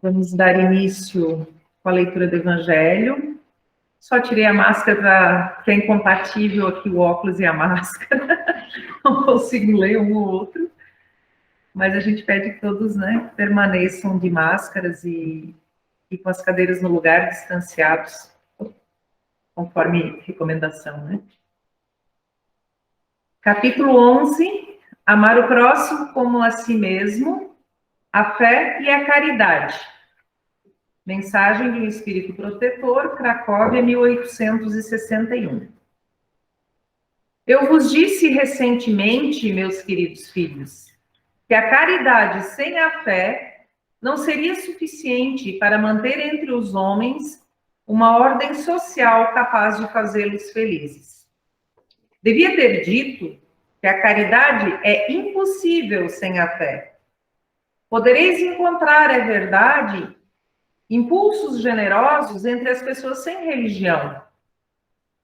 Vamos dar início com a leitura do Evangelho. Só tirei a máscara porque é incompatível aqui o óculos e a máscara. Não consigo ler um ou outro. Mas a gente pede que todos, permaneçam de máscaras e com as cadeiras no lugar, distanciados, conforme recomendação, Capítulo 11, amar o próximo como a si mesmo, a fé e a caridade. Mensagem do Espírito Protetor, Cracóvia, 1861. Eu vos disse recentemente, meus queridos filhos, que a caridade sem a fé não seria suficiente para manter entre os homens uma ordem social capaz de fazê-los felizes. Devia ter dito que a caridade é impossível sem a fé. Podereis encontrar, é verdade, impulsos generosos entre as pessoas sem religião.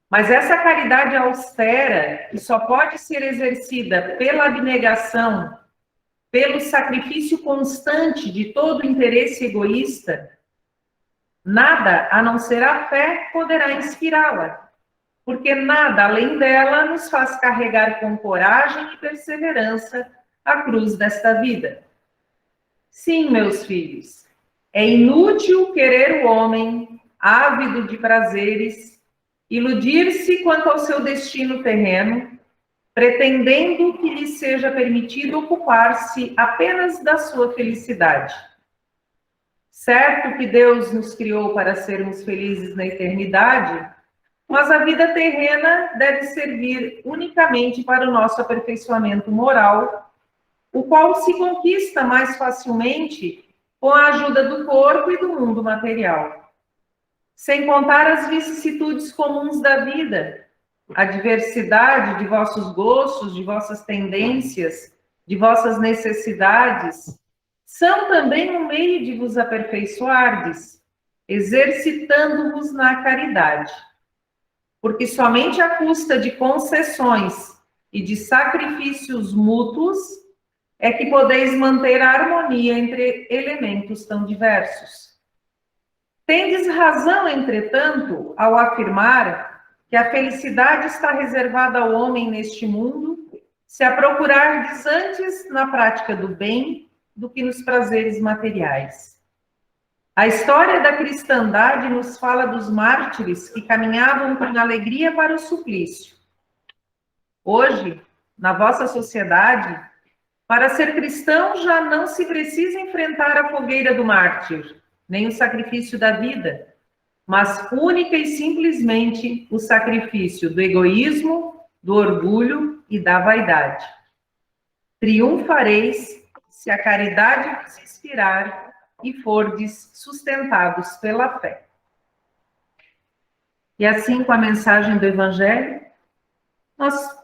Mas essa caridade austera, que só pode ser exercida pela abnegação, pelo sacrifício constante de todo interesse egoísta, nada, a não ser a fé, poderá inspirá-la, porque nada além dela nos faz carregar com coragem e perseverança a cruz desta vida. Sim, meus filhos, é inútil querer o homem, ávido de prazeres, iludir-se quanto ao seu destino terreno, pretendendo que lhe seja permitido ocupar-se apenas da sua felicidade. Certo que Deus nos criou para sermos felizes na eternidade, mas a vida terrena deve servir unicamente para o nosso aperfeiçoamento moral, o qual se conquista mais facilmente com a ajuda do corpo e do mundo material. Sem contar as vicissitudes comuns da vida, a diversidade de vossos gostos, de vossas tendências, de vossas necessidades, são também um meio de vos aperfeiçoardes, exercitando-vos na caridade. Porque somente à custa de concessões e de sacrifícios mútuos é que podeis manter a harmonia entre elementos tão diversos. Tendes razão, entretanto, ao afirmar que a felicidade está reservada ao homem neste mundo, se a procurardes antes na prática do bem do que nos prazeres materiais. A história da cristandade nos fala dos mártires que caminhavam com alegria para o suplício. Hoje, na vossa sociedade, para ser cristão já não se precisa enfrentar a fogueira do mártir, nem o sacrifício da vida, mas única e simplesmente o sacrifício do egoísmo, do orgulho e da vaidade. Triunfareis se a caridade vos inspirar e fordes sustentados pela fé. E assim, com a mensagem do Evangelho, nós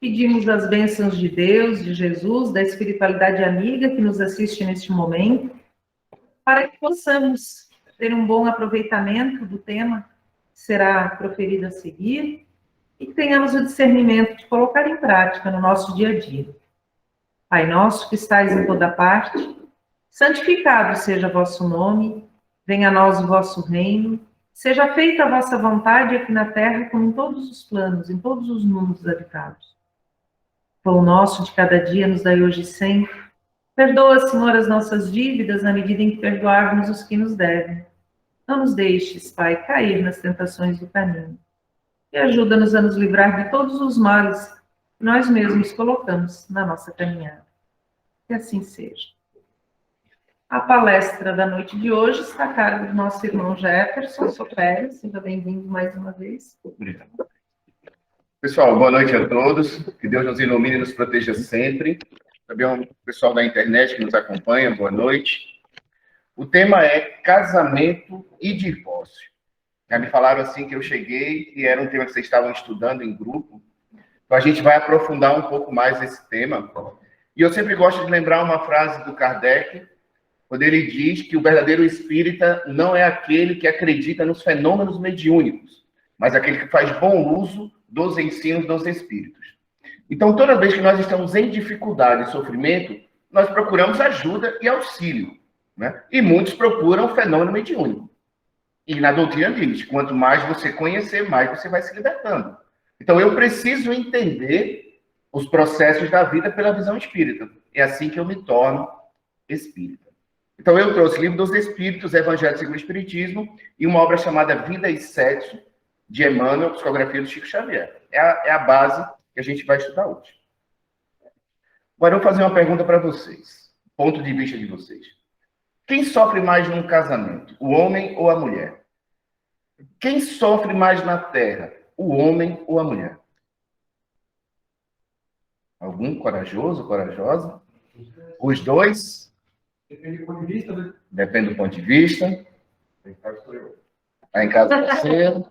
pedimos as bênçãos de Deus, de Jesus, da espiritualidade amiga que nos assiste neste momento, para que possamos ter um bom aproveitamento do tema que será proferido a seguir e que tenhamos o discernimento de colocar em prática no nosso dia a dia. Pai nosso que estais em toda parte, santificado seja vosso nome, venha a nós o vosso reino, seja feita a vossa vontade aqui na terra como em todos os planos, em todos os mundos habitados. Pão nosso de cada dia nos dai hoje e sempre. Perdoa, Senhor, as nossas dívidas na medida em que perdoarmos os que nos devem. Não nos deixes, Pai, cair nas tentações do caminho. E ajuda-nos a nos livrar de todos os males que nós mesmos colocamos na nossa caminhada. Que assim seja. A palestra da noite de hoje está a cargo do nosso irmão Jefferson Sopério. Seja bem-vindo mais uma vez. Obrigado. Pessoal, boa noite a todos. Que Deus nos ilumine e nos proteja sempre. Também o pessoal da internet que nos acompanha, boa noite. O tema é casamento e divórcio. Já me falaram assim que eu cheguei e era um tema que vocês estavam estudando em grupo. Então a gente vai aprofundar um pouco mais esse tema. E eu sempre gosto de lembrar uma frase do Kardec, quando ele diz que o verdadeiro espírita não é aquele que acredita nos fenômenos mediúnicos, mas aquele que faz bom uso dos ensinos dos espíritos. Então, toda vez que nós estamos em dificuldade e sofrimento, nós procuramos ajuda e auxílio. né? E muitos procuram o fenômeno mediúnico. E na doutrina diz, quanto mais você conhecer, mais você vai se libertando. Então, eu preciso entender os processos da vida pela visão espírita. É assim que eu me torno espírita. Então, eu trouxe o Livro dos Espíritos, Evangelho segundo o Espiritismo, e uma obra chamada Vida e Sexo, de Emmanuel, psicografia do Chico Xavier. É a base que a gente vai estudar hoje. Agora, eu vou fazer uma pergunta para vocês, ponto de vista de vocês. Quem sofre mais num casamento, o homem ou a mulher? Quem sofre mais na Terra, o homem ou a mulher? Algum corajoso, corajosa? Os dois? Depende do ponto de vista, né? Depende do ponto de vista. Está em casa você.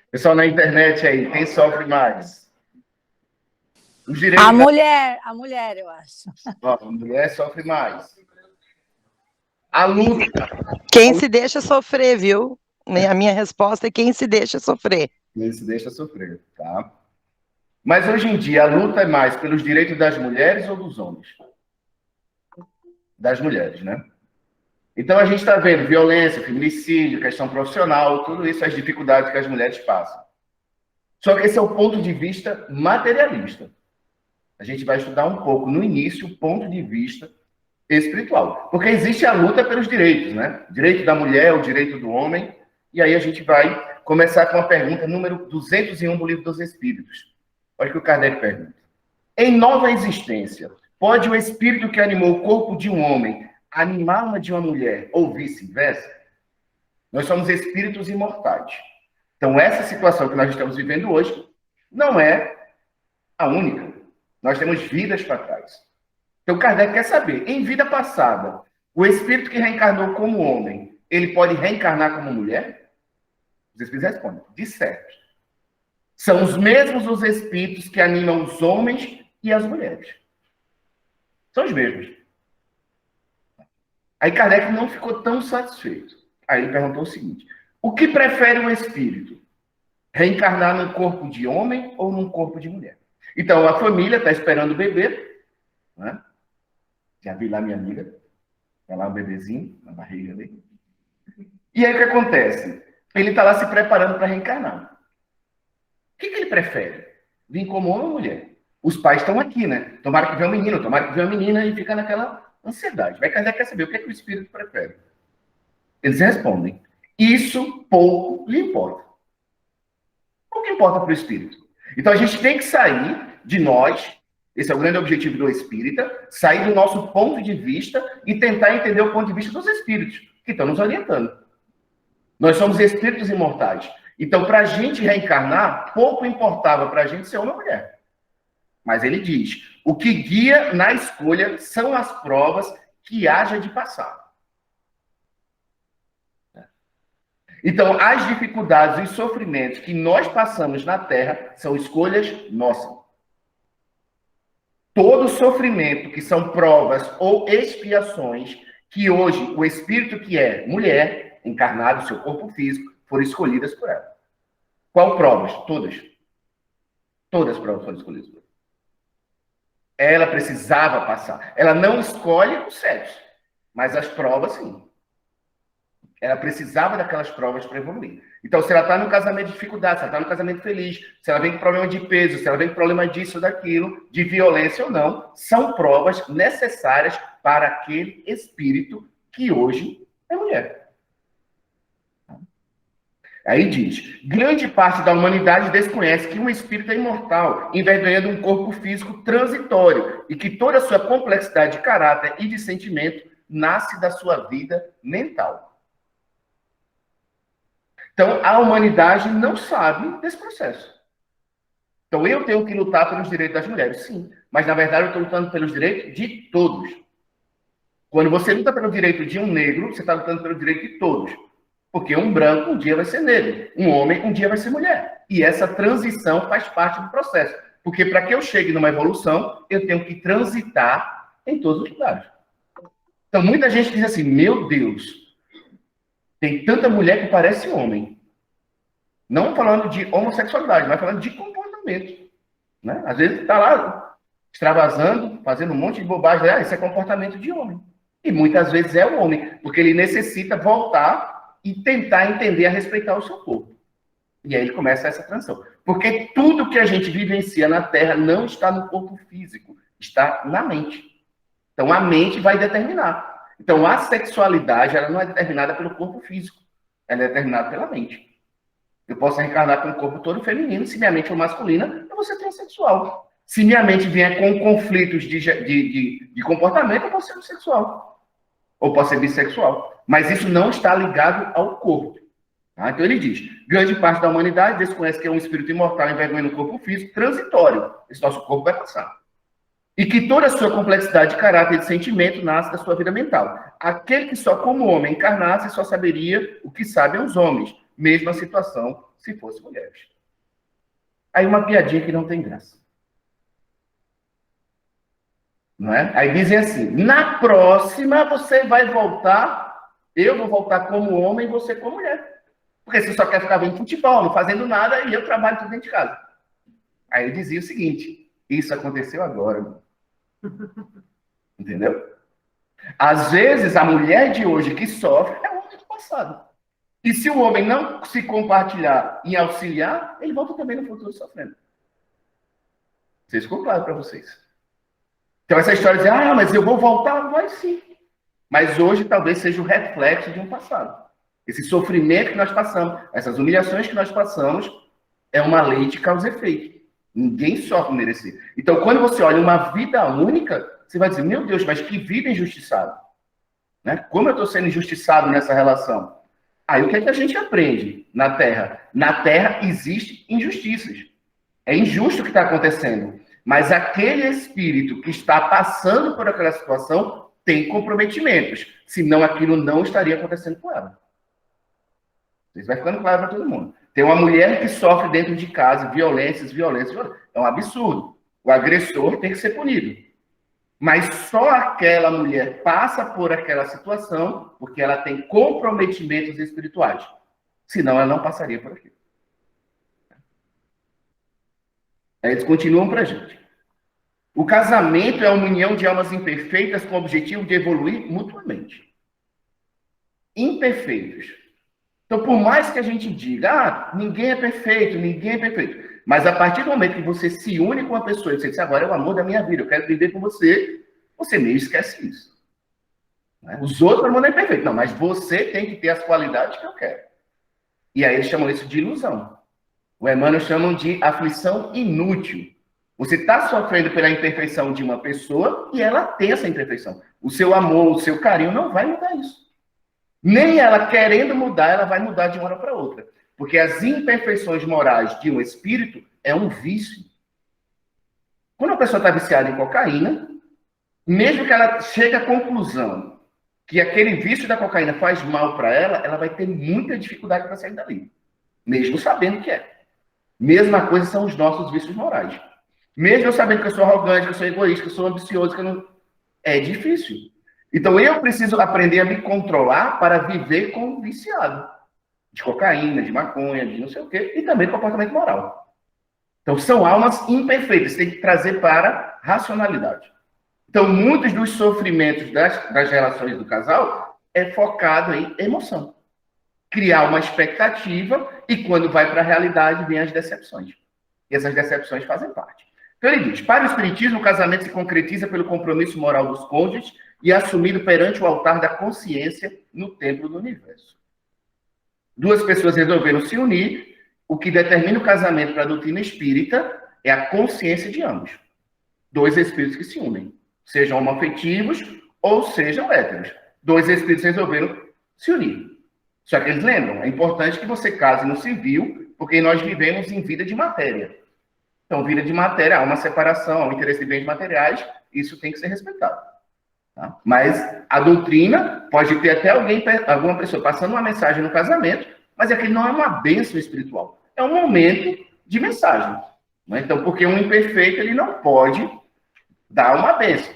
Pessoal na internet aí, quem sofre mais? Os direitos A mulher, eu acho. Ó, a mulher sofre mais. A luta. Quem se deixa sofrer, viu? A minha resposta é quem se deixa sofrer. Quem se deixa sofrer, tá? Mas hoje em dia, a luta é mais pelos direitos das mulheres ou dos homens? Das mulheres, né? Então, a gente está vendo violência, feminicídio, questão profissional, tudo isso, as dificuldades que as mulheres passam. Só que esse é o ponto de vista materialista. A gente vai estudar um pouco, no início, o ponto de vista espiritual. Porque existe a luta pelos direitos, né? O direito da mulher, o direito do homem. E aí a gente vai começar com a pergunta número 201 do Livro dos Espíritos. Olha o que o Kardec pergunta. Em nova existência, pode o espírito que animou o corpo de um homem animar a alma de uma mulher ou vice-versa? Nós somos espíritos imortais. Então, essa situação que nós estamos vivendo hoje não é a única. Nós temos vidas para trás. Então, Kardec quer saber, em vida passada, o espírito que reencarnou como homem, ele pode reencarnar como mulher? Os espíritos respondem, de certo. São os mesmos os espíritos que animam os homens e as mulheres. São os mesmos. Aí Kardec não ficou tão satisfeito. Aí ele perguntou o seguinte, o que prefere um espírito? Reencarnar num corpo de homem ou num corpo de mulher? Então, a família está esperando o bebê, né? Já vi lá minha amiga, está lá o bebezinho na barriga dele. E aí o que acontece? Ele está lá se preparando para reencarnar. O que ele prefere? Vir como homem ou mulher? Os pais estão aqui, né? Tomara que venha um menino, tomara que venha uma menina, e fica naquela ansiedade. Vai Kardec quer saber o que o espírito prefere. Eles respondem, isso pouco lhe importa. O que importa para o espírito? Então a gente tem que sair de nós, esse é o grande objetivo do espírita, sair do nosso ponto de vista e tentar entender o ponto de vista dos espíritos, que estão nos orientando. Nós somos espíritos imortais. Então, para a gente reencarnar, pouco importava para a gente ser homem ou mulher. Mas ele diz, o que guia na escolha são as provas que haja de passar. Então, as dificuldades e os sofrimentos que nós passamos na Terra são escolhas nossas. Todo sofrimento que são provas ou expiações que hoje o espírito que é mulher, encarnado, seu corpo físico, foram escolhidas por ela. Qual provas? Todas. Todas as provas foram escolhidas por ela. Ela precisava passar. Ela não escolhe o sexo, mas as provas, sim. Ela precisava daquelas provas para evoluir. Então, se ela está no casamento de dificuldade, se ela está no casamento feliz, se ela vem com problema de peso, se ela vem com problema disso ou daquilo, de violência ou não, são provas necessárias para aquele espírito que hoje é mulher. Aí diz, grande parte da humanidade desconhece que um espírito é imortal, envergonhando um corpo físico transitório, e que toda a sua complexidade de caráter e de sentimento nasce da sua vida mental. Então, a humanidade não sabe desse processo. Então, eu tenho que lutar pelos direitos das mulheres, sim. Mas, na verdade, eu estou lutando pelos direitos de todos. Quando você luta pelo direito de um negro, você está lutando pelo direito de todos. Porque um branco um dia vai ser negro, um homem um dia vai ser mulher. E essa transição faz parte do processo. Porque para que eu chegue numa evolução, eu tenho que transitar em todos os lugares. Então, muita gente diz assim, meu Deus, tem tanta mulher que parece homem. Não falando de homossexualidade, mas falando de comportamento. Né? Às vezes está lá extravasando, fazendo um monte de bobagem. Ah, isso é comportamento de homem. E muitas vezes é o homem, porque ele necessita voltar e tentar entender a respeitar o seu corpo. E aí ele começa essa transição. Porque tudo que a gente vivencia na Terra não está no corpo físico, está na mente. Então a mente vai determinar. Então a sexualidade ela não é determinada pelo corpo físico, ela é determinada pela mente. Eu posso reencarnar com o corpo todo feminino, se minha mente for masculina, eu vou ser transexual. Se minha mente vier com conflitos de comportamento, eu posso ser homossexual. Ou posso ser bissexual. Mas isso não está ligado ao corpo. Tá? Então ele diz, grande parte da humanidade desconhece que é um espírito imortal envergonhando o corpo físico, transitório. Esse nosso corpo vai passar. E que toda a sua complexidade de caráter e de sentimento nasce da sua vida mental. Aquele que só como homem encarnasse só saberia o que sabem os homens. Mesma situação se fosse mulheres. Aí uma piadinha que não tem graça. Não é? Aí dizem assim, na próxima você vai voltar, eu vou voltar como homem e você como mulher. Porque você só quer ficar vendo futebol, não fazendo nada, e eu trabalho tudo dentro de casa. Aí eu dizia o seguinte, isso aconteceu agora. Entendeu? Às vezes a mulher de hoje que sofre é o homem do passado. E se o homem não se compartilhar e auxiliar, ele volta também no futuro sofrendo. Isso ficou claro para vocês. Então essa história de dizer, mas eu vou voltar, vai sim. Mas hoje talvez seja o reflexo de um passado. Esse sofrimento que nós passamos, essas humilhações que nós passamos, é uma lei de causa e efeito. Ninguém sofre merecer. Então quando você olha uma vida única, você vai dizer, meu Deus, mas que vida injustiçada. Né? Como eu estou sendo injustiçado nessa relação? Aí o que é que a gente aprende na Terra? Na Terra existem injustiças. É injusto o que está acontecendo. Mas aquele espírito que está passando por aquela situação tem comprometimentos. Senão aquilo não estaria acontecendo com ela. Isso vai ficando claro para todo mundo. Tem uma mulher que sofre dentro de casa violências. É um absurdo. O agressor tem que ser punido. Mas só aquela mulher passa por aquela situação porque ela tem comprometimentos espirituais. Senão ela não passaria por aquilo. Eles continuam para a gente. O casamento é uma união de almas imperfeitas com o objetivo de evoluir mutuamente. Imperfeitos. Então, por mais que a gente diga, ninguém é perfeito, mas a partir do momento que você se une com uma pessoa e você diz, agora é o amor da minha vida, eu quero viver com você, você meio esquece isso. Os outros, o mundo é perfeito. Não, mas você tem que ter as qualidades que eu quero. E aí eles chamam isso de ilusão. O Emmanuel chamam de aflição inútil. Você está sofrendo pela imperfeição de uma pessoa e ela tem essa imperfeição. O seu amor, o seu carinho não vai mudar isso. Nem ela querendo mudar, ela vai mudar de uma hora para outra. Porque as imperfeições morais de um espírito é um vício. Quando a pessoa está viciada em cocaína, mesmo que ela chegue à conclusão que aquele vício da cocaína faz mal para ela, ela vai ter muita dificuldade para sair dali. Mesmo sabendo que é. Mesma coisa são os nossos vícios morais. Mesmo eu sabendo que eu sou arrogante, que eu sou egoísta, que eu sou ambicioso, que eu não... É difícil. Então eu preciso aprender a me controlar para viver como viciado. De cocaína, de maconha, de não sei o quê, e também comportamento moral. Então são almas imperfeitas, tem que trazer para racionalidade. Então muitos dos sofrimentos das relações do casal é focado em emoção. Criar uma expectativa e quando vai para a realidade vem as decepções. E essas decepções fazem parte. Então ele diz, para o espiritismo o casamento se concretiza pelo compromisso moral dos cônjuges e assumido perante o altar da consciência no templo do universo. Duas pessoas resolveram se unir, o que determina o casamento para a doutrina espírita é a consciência de ambos. Dois espíritos que se unem, sejam homoafetivos ou sejam héteros. Dois espíritos resolveram se unir. Só que eles lembram, é importante que você case no civil, porque nós vivemos em vida de matéria. Então, vida de matéria, há uma separação, há um interesse de bens materiais, isso tem que ser respeitado. Tá? Mas a doutrina pode ter até alguma pessoa passando uma mensagem no casamento, mas aquele não é uma bênção espiritual. É um momento de mensagem. Né? Então, porque um imperfeito, ele não pode dar uma bênção.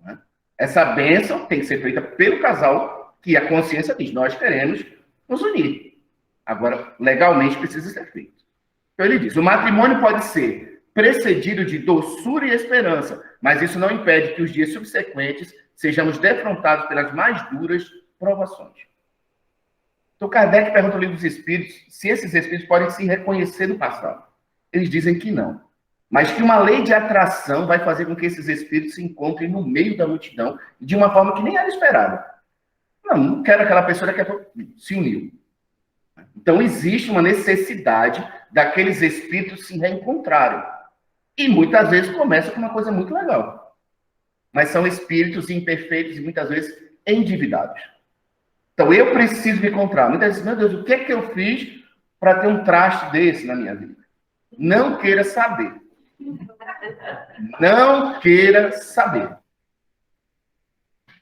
Né? Essa bênção tem que ser feita pelo casal, que a consciência diz, nós queremos nos unir. Agora, legalmente precisa ser feito. Então ele diz, o matrimônio pode ser precedido de doçura e esperança, mas isso não impede que os dias subsequentes sejamos defrontados pelas mais duras provações. Então, Kardec pergunta no Livro dos Espíritos se esses espíritos podem se reconhecer no passado. Eles dizem que não. Mas que uma lei de atração vai fazer com que esses espíritos se encontrem no meio da multidão de uma forma que nem era esperada. Não quero aquela pessoa, daqui a pouco se uniu. Então, existe uma necessidade daqueles espíritos se reencontrarem. E muitas vezes começa com uma coisa muito legal. Mas são espíritos imperfeitos e muitas vezes endividados. Então, eu preciso me encontrar. Muitas vezes, meu Deus, o que é que eu fiz para ter um traste desse na minha vida? Não queira saber. Não queira saber.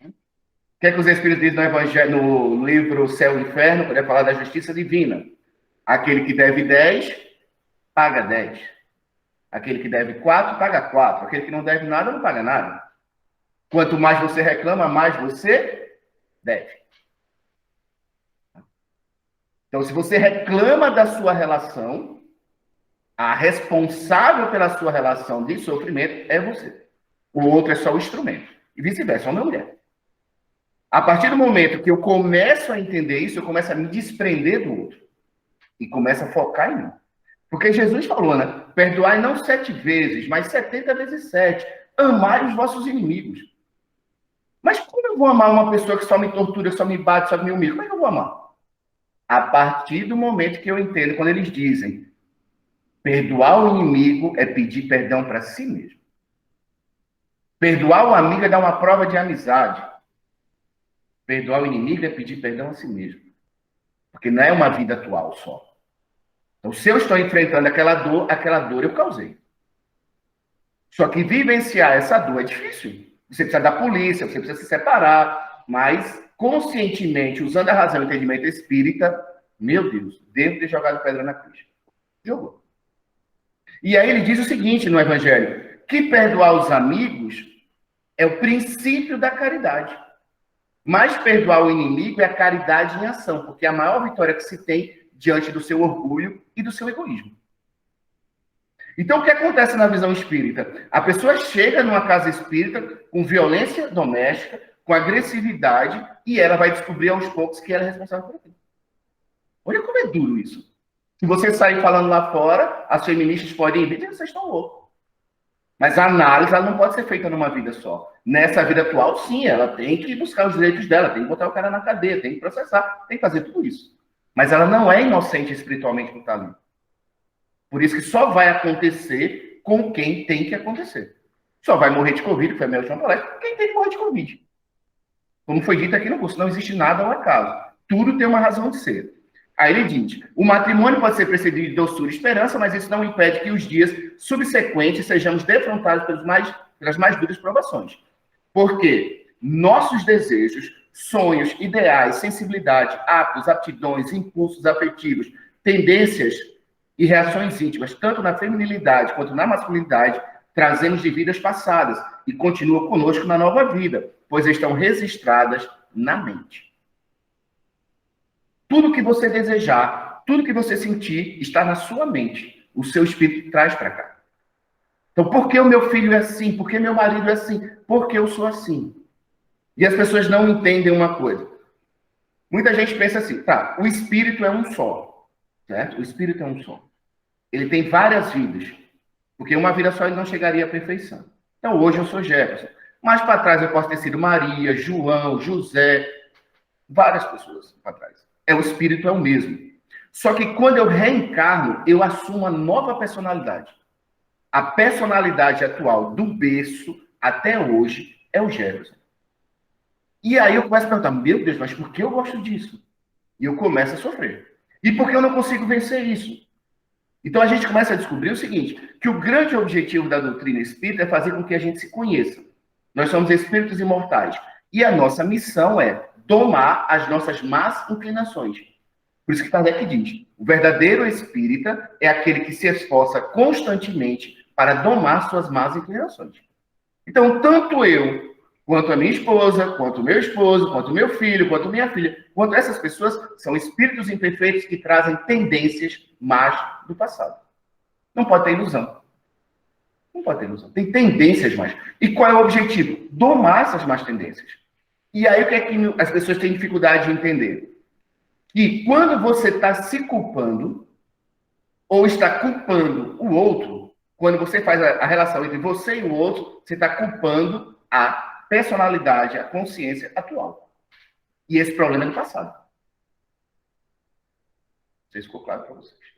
O que é que os Espíritos dizem no Evangelho, no livro Céu e Inferno, quando é falar da justiça divina? Aquele que deve 10, paga 10. Aquele que deve 4, paga 4. Aquele que não deve nada, não paga nada. Quanto mais você reclama, mais você deve. Então, se você reclama da sua relação, a responsável pela sua relação de sofrimento é você. O outro é só o instrumento. E vice-versa, homem ou mulher. A partir do momento que eu começo a entender isso, eu começo a me desprender do outro. E começo a focar em mim. Porque Jesus falou, né? Perdoai não 7 vezes, mas 70 vezes 7. Amai os vossos inimigos. Mas como eu vou amar uma pessoa que só me tortura, só me bate, só me humilha? Como é que eu vou amar? A partir do momento que eu entendo, quando eles dizem perdoar o inimigo é pedir perdão para si mesmo. Perdoar o amigo é dar uma prova de amizade. Perdoar o inimigo é pedir perdão a si mesmo. Porque não é uma vida atual só. Então, se eu estou enfrentando aquela dor eu causei. Só que vivenciar essa dor é difícil. Você precisa da polícia, você precisa se separar, mas conscientemente, usando a razão e o entendimento espírita, meu Deus, devo ter jogado pedra na cruz. Jogou. E aí ele diz o seguinte no Evangelho, que perdoar os amigos é o princípio da caridade. Mas perdoar o inimigo é a caridade em ação, porque é a maior vitória que se tem diante do seu orgulho e do seu egoísmo. Então, o que acontece na visão espírita? A pessoa chega numa casa espírita com violência doméstica, com agressividade, e ela vai descobrir aos poucos que ela é responsável por aquilo. Olha como é duro isso. Se você sair falando lá fora, as feministas podem vir, vocês estão loucos. Mas a análise ela não pode ser feita numa vida só. Nessa vida atual, sim, ela tem que buscar os direitos dela, tem que botar o cara na cadeia, tem que processar, tem que fazer tudo isso. Mas ela não é inocente espiritualmente por estar ali. Por isso que só vai acontecer com quem tem que acontecer. Só vai morrer de Covid, que foi a minha última palestra, quem tem que morrer de Covid. Como foi dito aqui no curso, não existe nada ao acaso. Tudo tem uma razão de ser. Aí ele diz, o matrimônio pode ser precedido de doçura e esperança, mas isso não impede que os dias subsequentes sejamos defrontados pelas mais duras provações. Porque nossos desejos, sonhos, ideais, sensibilidade, hábitos, aptidões, impulsos afetivos, tendências e reações íntimas, tanto na feminilidade quanto na masculinidade, trazemos de vidas passadas e continuam conosco na nova vida, pois estão registradas na mente. Tudo que você desejar, tudo que você sentir, está na sua mente. O seu espírito traz para cá. Então, por que o meu filho é assim? Por que meu marido é assim? Porque eu sou assim. E as pessoas não entendem uma coisa. Muita gente pensa assim, tá, o espírito é um só, certo? O espírito é um só. Ele tem várias vidas, porque uma vida só ele não chegaria à perfeição. Então, hoje eu sou Jefferson. Mais para trás eu posso ter sido Maria, João, José, várias pessoas para trás. O espírito é o mesmo. Só que quando eu reencarno, eu assumo uma nova personalidade. A personalidade atual do berço até hoje é o Jefferson. E aí eu começo a perguntar, meu Deus, mas por que eu gosto disso? E eu começo a sofrer. E por que eu não consigo vencer isso? Então a gente começa a descobrir o seguinte, que o grande objetivo da doutrina espírita é fazer com que a gente se conheça. Nós somos espíritos imortais. E a nossa missão é domar as nossas más inclinações. Por isso que Kardec diz, o verdadeiro espírita é aquele que se esforça constantemente para domar suas más inclinações. Então, tanto eu, quanto a minha esposa, quanto o meu esposo, quanto o meu filho, quanto minha filha, quanto essas pessoas são espíritos imperfeitos que trazem tendências más do passado. Não pode ter ilusão. Não pode ter ilusão. Tem tendências mais. E qual é o objetivo? Domar essas más tendências. E aí o que é que as pessoas têm dificuldade de entender? Que quando você está se culpando, ou está culpando o outro, quando você faz a relação entre você e o outro, você está culpando a personalidade, a consciência atual. E esse problema é do passado. Não sei se ficou claro para vocês.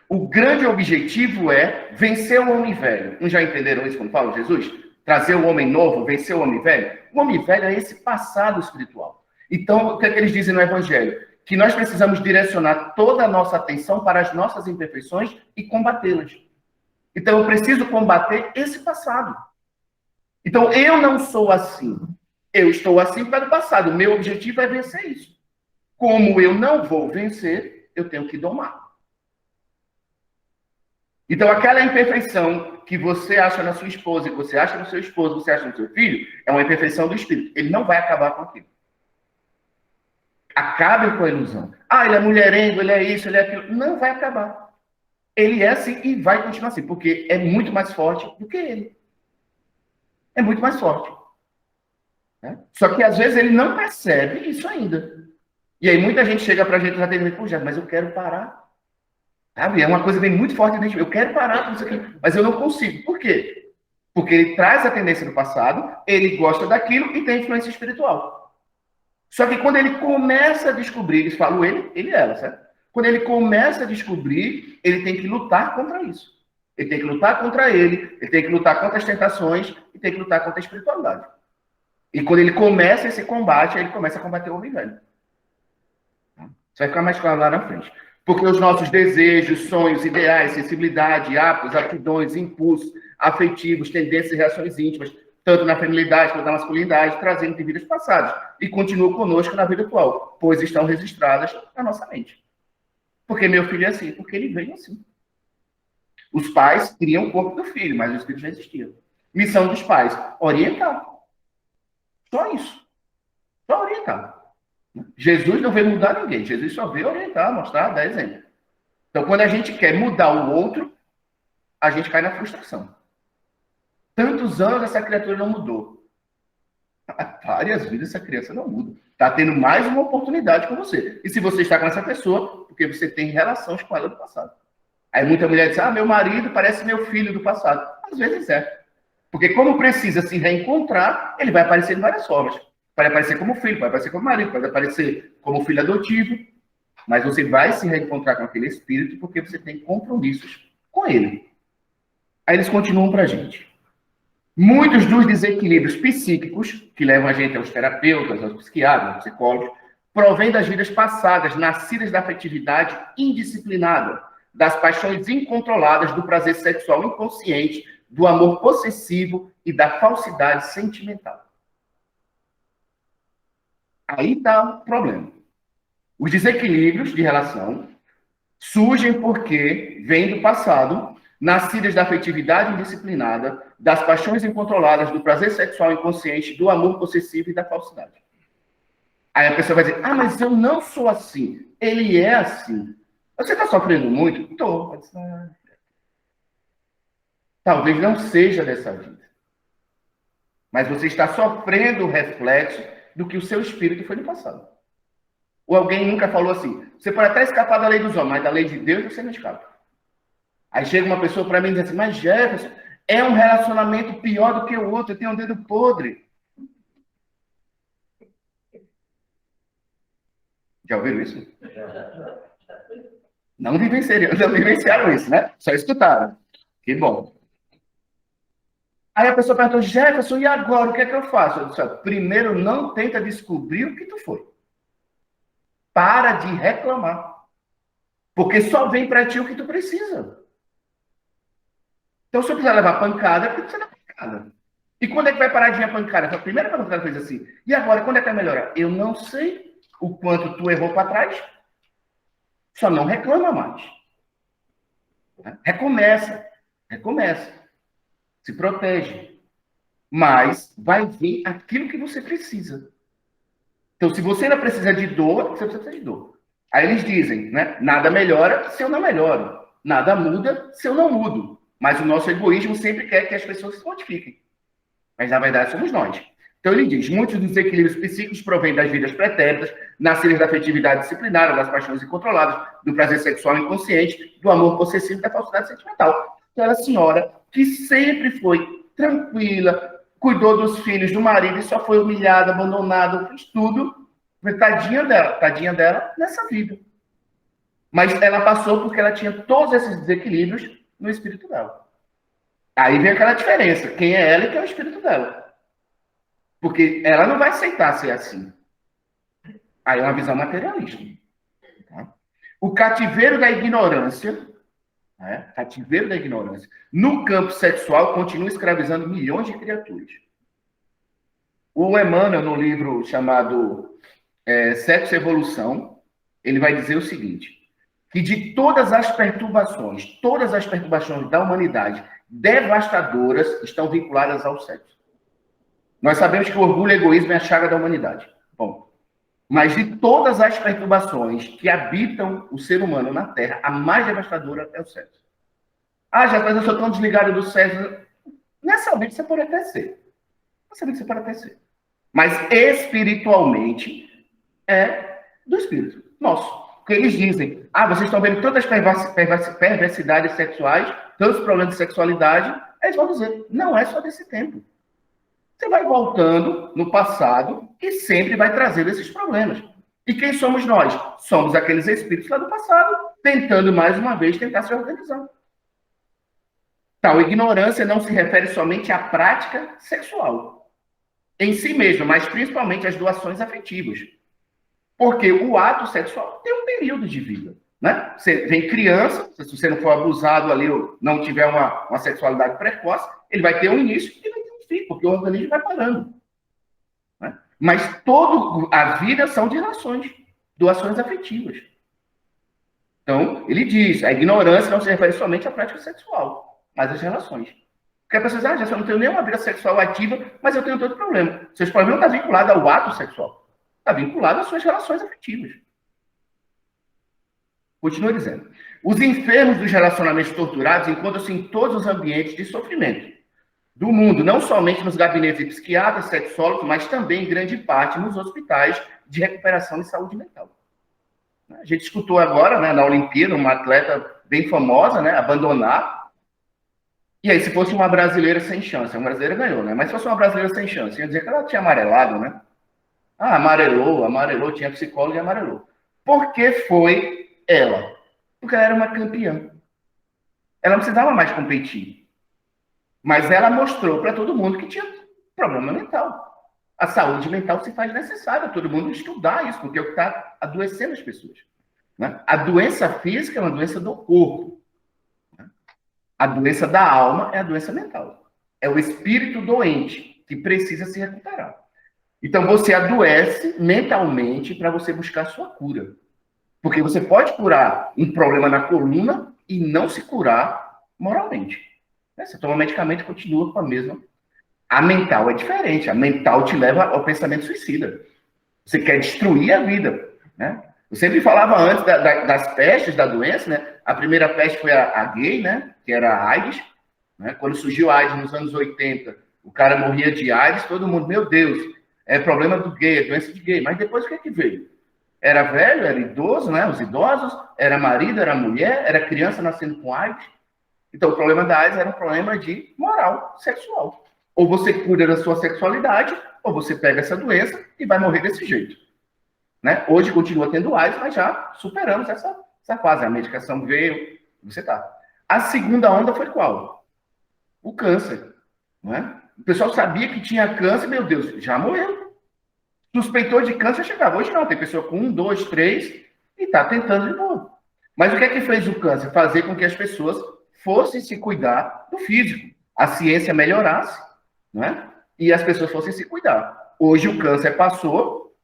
O grande objetivo é vencer o homem velho. Não já entenderam isso quando fala Jesus? Trazer o homem novo, vencer o homem velho? O homem velho é esse passado espiritual. Então, o que é que eles dizem no Evangelho? Que nós precisamos direcionar toda a nossa atenção para as nossas imperfeições e combatê-las. Então, eu preciso combater esse passado. Então, eu não sou assim. Eu estou assim para o passado. O meu objetivo é vencer isso. Como eu não vou vencer, eu tenho que domar. Então, aquela imperfeição que você acha na sua esposa, que você acha no seu esposo, que você acha no seu filho, é uma imperfeição do espírito. Ele não vai acabar com aquilo. Acabe com a ilusão. Ah, ele é mulherengo, ele é isso, ele é aquilo. Não vai acabar. Ele é assim e vai continuar assim, porque é muito mais forte do que ele. É muito mais forte. Né? Só que, às vezes, ele não percebe isso ainda. E aí, muita gente chega pra gente e já tem mas eu quero parar. Sabe? É uma coisa bem muito forte dentro de mim. Eu quero parar com isso aqui, mas eu não consigo. Por quê? Porque ele traz a tendência do passado, ele gosta daquilo e tem influência espiritual. Só que quando ele começa a descobrir, eles falam ele e ela, certo? Quando ele começa a descobrir, ele tem que lutar contra isso. Ele tem que lutar contra ele tem que lutar contra as tentações e tem que lutar contra a espiritualidade. E quando ele começa esse combate, ele começa a combater o homem velho. Isso vai ficar mais claro lá na frente. Porque os nossos desejos, sonhos, ideais, sensibilidade, hábitos, aptidões, impulsos, afetivos, tendências e reações íntimas, tanto na feminilidade quanto na masculinidade, trazendo de vidas passadas. E continuam conosco na vida atual, pois estão registradas na nossa mente. Porque meu filho é assim, porque ele veio assim. Os pais criam o corpo do filho, mas o espírito já existia. Missão dos pais, orientar. Só isso. Só orientar. Jesus não veio mudar ninguém. Jesus só veio orientar, mostrar, dar exemplo. Então, quando a gente quer mudar o outro, a gente cai na frustração. Tantos anos essa criatura não mudou. Há várias vidas essa criança não muda. Está tendo mais uma oportunidade com você. E se você está com essa pessoa, porque você tem relações com ela do passado. Aí muita mulher diz, meu marido parece meu filho do passado. Às vezes é. Porque como precisa se reencontrar, ele vai aparecer de várias formas. Pode aparecer como filho, pode aparecer como marido, pode aparecer como filho adotivo. Mas você vai se reencontrar com aquele espírito porque você tem compromissos com ele. Aí eles continuam para a gente. Muitos dos desequilíbrios psíquicos, que levam a gente aos terapeutas, aos psiquiatras, aos psicólogos, provêm das vidas passadas, nascidas da afetividade indisciplinada, das paixões incontroladas, do prazer sexual inconsciente, do amor possessivo e da falsidade sentimental. Aí está o problema. Os desequilíbrios de relação surgem porque vêm do passado, nascidas da afetividade indisciplinada, das paixões incontroladas, do prazer sexual inconsciente, do amor possessivo e da falsidade. Aí a pessoa vai dizer, mas eu não sou assim. Ele é assim. Você está sofrendo muito? Estou. Talvez não seja dessa vida. Mas você está sofrendo o reflexo do que o seu espírito foi no passado. Ou alguém nunca falou assim, você pode até escapar da lei dos homens, mas da lei de Deus você não escapa. Aí chega uma pessoa para mim e diz assim, mas Jefferson, é um relacionamento pior do que o outro, eu tenho um dedo podre. Já ouviram isso? Não vivenciaram isso, né? Só escutaram. Que bom. Aí a pessoa perguntou, Jefferson, e agora? O que é que eu faço? Eu disse, primeiro, não tenta descobrir o que tu foi. Para de reclamar. Porque só vem para ti o que tu precisa. Então, se eu quiser levar pancada, é porque você dá pancada. E quando é que vai parar de vir a pancada? A primeira pergunta que ela fez assim, e agora, quando é que vai melhorar? Eu não sei o quanto tu errou para trás. Só não reclama mais. Recomeça. Se protege. Mas vai vir aquilo que você precisa. Então, se você ainda precisa de dor, você precisa de dor. Aí eles dizem, né? Nada melhora se eu não melhoro. Nada muda se eu não mudo. Mas o nosso egoísmo sempre quer que as pessoas se modifiquem. Mas, na verdade, somos nós. Então, ele diz, muitos dos desequilíbrios psíquicos provêm das vidas pretéritas, nascidas da afetividade disciplinar, das paixões incontroladas, do prazer sexual inconsciente, do amor possessivo e da falsidade sentimental. Então, ela é a senhora que sempre foi tranquila, cuidou dos filhos, do marido, e só foi humilhada, abandonada, fez tudo. Tadinha dela nessa vida. Mas ela passou porque ela tinha todos esses desequilíbrios no espírito dela. Aí vem aquela diferença. Quem é ela e quem é o espírito dela. Porque ela não vai aceitar ser assim. Aí é uma visão materialista. Tá? O cativeiro da ignorância, né? Cativeiro da ignorância, no campo sexual, continua escravizando milhões de criaturas. O Emmanuel, no livro chamado Sexo e Evolução, ele vai dizer o seguinte, que de todas as perturbações da humanidade devastadoras estão vinculadas ao sexo. Nós sabemos que o orgulho e o egoísmo é a chaga da humanidade. Bom, mas de todas as perturbações que habitam o ser humano na Terra, a mais devastadora é o sexo. Ah, já eu sou tão desligado do sexo. Nessa vida você pode até ser. Mas espiritualmente é do espírito nosso. Porque eles dizem, vocês estão vendo tantas perversidades sexuais, tantos problemas de sexualidade. Eles vão dizer, não é só desse tempo. Você vai voltando no passado e sempre vai trazendo esses problemas. E quem somos nós? Somos aqueles espíritos lá do passado, tentando mais uma vez tentar se organizar. Tal ignorância não se refere somente à prática sexual em si mesma, mas principalmente às doações afetivas. Porque o ato sexual tem um período de vida. Né? Você vem criança, se você não for abusado ali ou não tiver uma sexualidade precoce, ele vai ter um início e vai ter um fim, porque o organismo vai parando. Né? Mas toda a vida são de doações afetivas. Então, ele diz, a ignorância não se refere somente à prática sexual, mas às relações. Porque a pessoa diz, já não tenho nenhuma vida sexual ativa, mas eu tenho todo problema. Seus problemas não estão vinculados ao ato sexual. Está vinculado às suas relações afetivas. Continua dizendo. Os enfermos dos relacionamentos torturados encontram-se em todos os ambientes de sofrimento do mundo, não somente nos gabinetes de psiquiatras, sexólogos, mas também, em grande parte, nos hospitais de recuperação e saúde mental. A gente escutou agora, né, na Olimpíada, uma atleta bem famosa, né, abandonar. E aí, se fosse uma brasileira sem chance, uma brasileira ganhou, né? Mas se fosse uma brasileira sem chance, ia dizer que ela tinha amarelado, né? Amarelou, tinha psicólogo e amarelou. Por que foi ela? Porque ela era uma campeã. Ela não precisava mais competir. Mas ela mostrou para todo mundo que tinha problema mental. A saúde mental se faz necessária, todo mundo estudar isso, porque é o que está adoecendo as pessoas. Né? A doença física é uma doença do corpo. Né? A doença da alma é a doença mental. É o espírito doente que precisa se recuperar. Então, você adoece mentalmente para você buscar a sua cura. Porque você pode curar um problema na coluna e não se curar moralmente. Você toma medicamento e continua com a mesma. A mental é diferente. A mental te leva ao pensamento suicida. Você quer destruir a vida. Né? Eu sempre falava antes das pestes, da doença, né? A primeira peste foi a gay, né? Que era a AIDS. Né? Quando surgiu a AIDS nos anos 80, o cara morria de AIDS, todo mundo, meu Deus, é problema do gay, é doença de gay. Mas depois o que é que veio? Era velho, era idoso, né? Os idosos, era marido, era mulher, era criança nascendo com AIDS. Então, o problema da AIDS era um problema de moral sexual. Ou você cuida da sua sexualidade, ou você pega essa doença e vai morrer desse jeito. Né? Hoje continua tendo AIDS, mas já superamos essa fase. A medicação veio, você tá. A segunda onda foi qual? O câncer. Não é? O pessoal sabia que tinha câncer, meu Deus, já morreu. Suspeitou de câncer, chegava. Hoje não, tem pessoa com 1, 2, 3 e está tentando de novo. Mas o que é que fez o câncer? Fazer com que as pessoas fossem se cuidar do físico. A ciência melhorasse, né? E as pessoas fossem se cuidar. Hoje o câncer passou,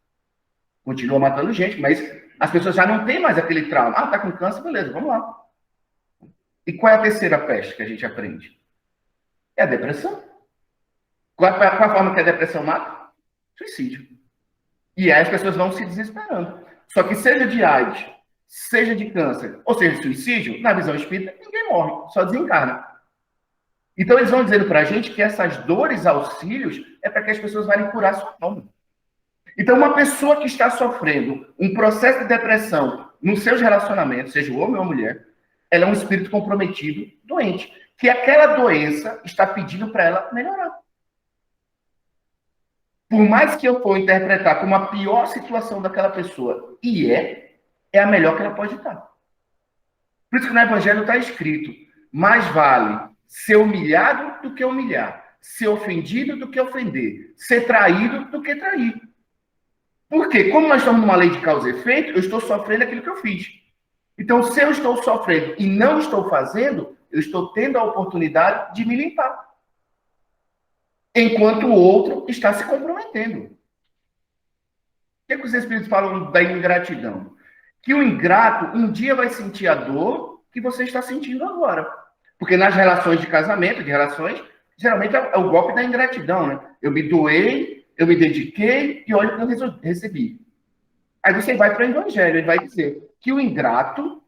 continua matando gente, mas as pessoas já não têm mais aquele trauma. Tá com câncer, beleza, vamos lá. E qual é a terceira peste que a gente aprende? É a depressão. Qual a forma que a depressão mata? Suicídio. E aí as pessoas vão se desesperando. Só que seja de AIDS, seja de câncer, ou seja de suicídio, na visão espírita, ninguém morre, só desencarna. Então, eles vão dizendo para a gente que essas dores, auxílios, é para que as pessoas vão curar sua alma. Então, uma pessoa que está sofrendo um processo de depressão nos seus relacionamentos, seja o homem ou a mulher, ela é um espírito comprometido, doente, que aquela doença está pedindo para ela melhorar. Por mais que eu for interpretar como a pior situação daquela pessoa, e é a melhor que ela pode estar. Por isso que no Evangelho está escrito, mais vale ser humilhado do que humilhar, ser ofendido do que ofender, ser traído do que trair. Por quê? Como nós estamos numa lei de causa e efeito, eu estou sofrendo aquilo que eu fiz. Então, se eu estou sofrendo e não estou fazendo, eu estou tendo a oportunidade de me limpar. Enquanto o outro está se comprometendo. O que os Espíritos falam da ingratidão? Que o ingrato um dia vai sentir a dor que você está sentindo agora. Porque nas relações de casamento, de relações, geralmente é o golpe da ingratidão, né? Eu me doei, eu me dediquei e olha o que eu recebi. Aí você vai para o Evangelho e vai dizer que o ingrato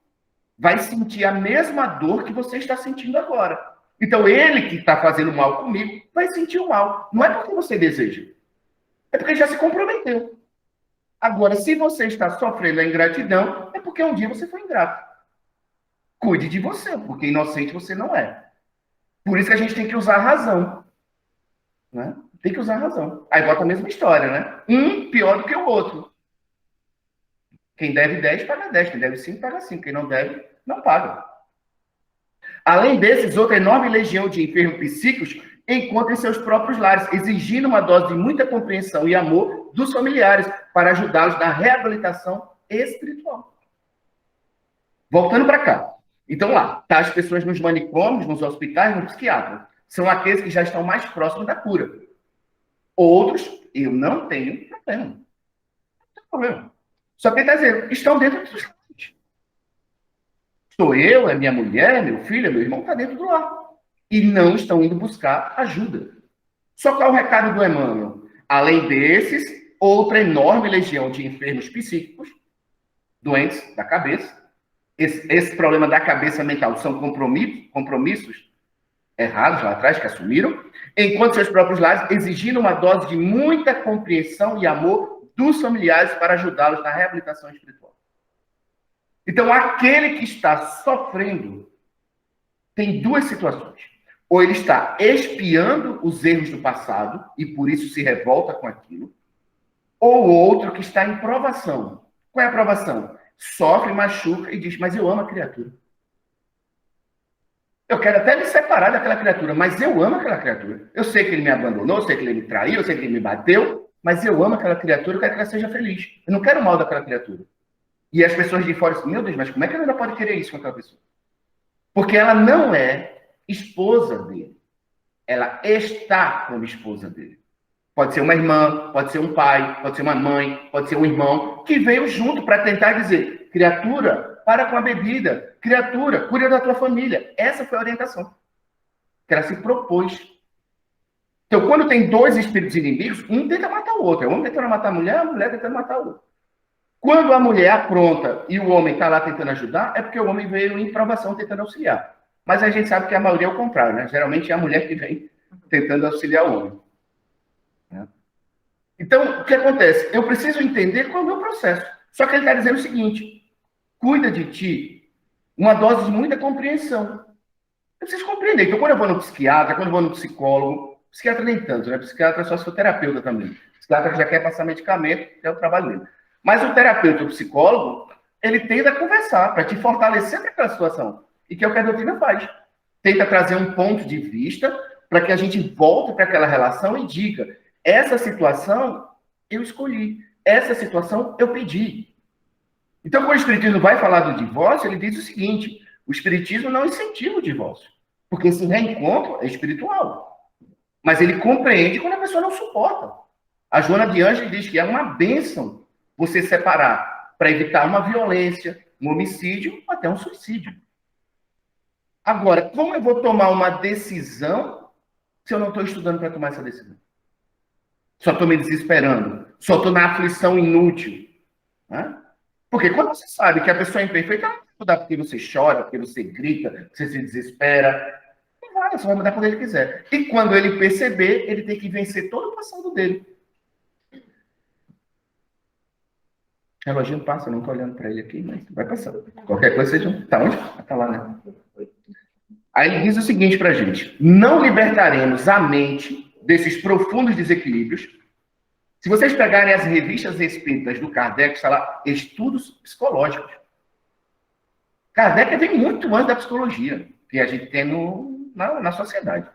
vai sentir a mesma dor que você está sentindo agora. Então, ele que está fazendo mal comigo vai sentir o mal. Não é porque você deseja. É porque já se comprometeu. Agora, se você está sofrendo a ingratidão, é porque um dia você foi ingrato. Cuide de você, porque inocente você não é. Por isso que a gente tem que usar a razão. Né? Tem que usar a razão. Aí bota a mesma história, né? Um pior do que o outro. Quem deve 10, paga 10. Quem deve 5, paga 5. Quem não deve, não paga. Além desses, outra enorme legião de enfermos psíquicos encontra em seus próprios lares, exigindo uma dose de muita compreensão e amor dos familiares para ajudá-los na reabilitação espiritual. Voltando para cá. Então, lá, tá as pessoas nos manicômios, nos hospitais, no psiquiatra. São aqueles que já estão mais próximos da cura. Outros, eu não tenho problema. Não tem problema. Só que ele está dizendo, estão dentro dos lares. Sou eu, é minha mulher, é meu filho, é meu irmão, está dentro do lar. E não estão indo buscar ajuda. Só qual é o recado do Emmanuel? Além desses, outra enorme legião de enfermos psíquicos, doentes da cabeça. Esse problema da cabeça mental são compromissos errados lá atrás, que assumiram, enquanto seus próprios lares exigindo uma dose de muita compreensão e amor dos familiares para ajudá-los na reabilitação espiritual. Então, aquele que está sofrendo tem duas situações. Ou ele está expiando os erros do passado e por isso se revolta com aquilo, ou outro que está em provação. Qual é a provação? Sofre, machuca e diz, mas eu amo a criatura. Eu quero até me separar daquela criatura, mas eu amo aquela criatura. Eu sei que ele me abandonou, eu sei que ele me traiu, eu sei que ele me bateu, mas eu amo aquela criatura, eu quero que ela seja feliz. Eu não quero o mal daquela criatura. E as pessoas de fora dizem, meu Deus, mas como é que ela ainda pode querer isso com aquela pessoa? Porque ela não é esposa dele. Ela está como esposa dele. Pode ser uma irmã, pode ser um pai, pode ser uma mãe, pode ser um irmão, que veio junto para tentar dizer, criatura, para com a bebida. Criatura, cuida da tua família. Essa foi a orientação que ela se propôs. Então, quando tem dois espíritos inimigos, um tenta matar o outro. É o homem tentando matar a mulher tentando matar o outro. Quando a mulher apronta e o homem está lá tentando ajudar, é porque o homem veio em provação tentando auxiliar. Mas a gente sabe que a maioria é o contrário, né? Geralmente é a mulher que vem tentando auxiliar o homem. Né? Então, o que acontece? Eu preciso entender qual é o meu processo. Só que ele está dizendo o seguinte, cuida de ti uma dose de muita compreensão. Eu preciso compreender. Então, quando eu vou no psiquiatra, quando eu vou no psicólogo, psiquiatra nem tanto, né? Psiquiatra é só seu terapeuta também. Psiquiatra que já quer passar medicamento, é o trabalho dele. Mas o terapeuta, o psicólogo, ele tenta conversar para te fortalecer naquela situação. E que é o que a doutrina faz. Tenta trazer um ponto de vista para que a gente volte para aquela relação e diga, essa situação eu escolhi, essa situação eu pedi. Então, quando o Espiritismo vai falar do divórcio, ele diz o seguinte, o Espiritismo não incentiva o divórcio, porque esse reencontro é espiritual. Mas ele compreende quando a pessoa não suporta. A Joana de Ângeles diz que é uma bênção você separar para evitar uma violência, um homicídio, ou até um suicídio. Agora, como eu vou tomar uma decisão se eu não estou estudando para tomar essa decisão? Só estou me desesperando. Só estou na aflição inútil. Né? Porque quando você sabe que a pessoa é imperfeita, não vai estudar porque você chora, porque você grita, você se desespera. Não Só vai mudar quando ele quiser. E quando ele perceber, ele tem que vencer todo o passado dele. O reloginho passa, eu não estou olhando para ele aqui, mas vai passar. Qualquer coisa, seja... Tá onde? Tá lá, né? Aí ele diz o seguinte para a gente: não libertaremos a mente desses profundos desequilíbrios. Se vocês pegarem as revistas espíritas do Kardec, está lá, estudos psicológicos. Kardec vem muito antes da psicologia que a gente tem na sociedade.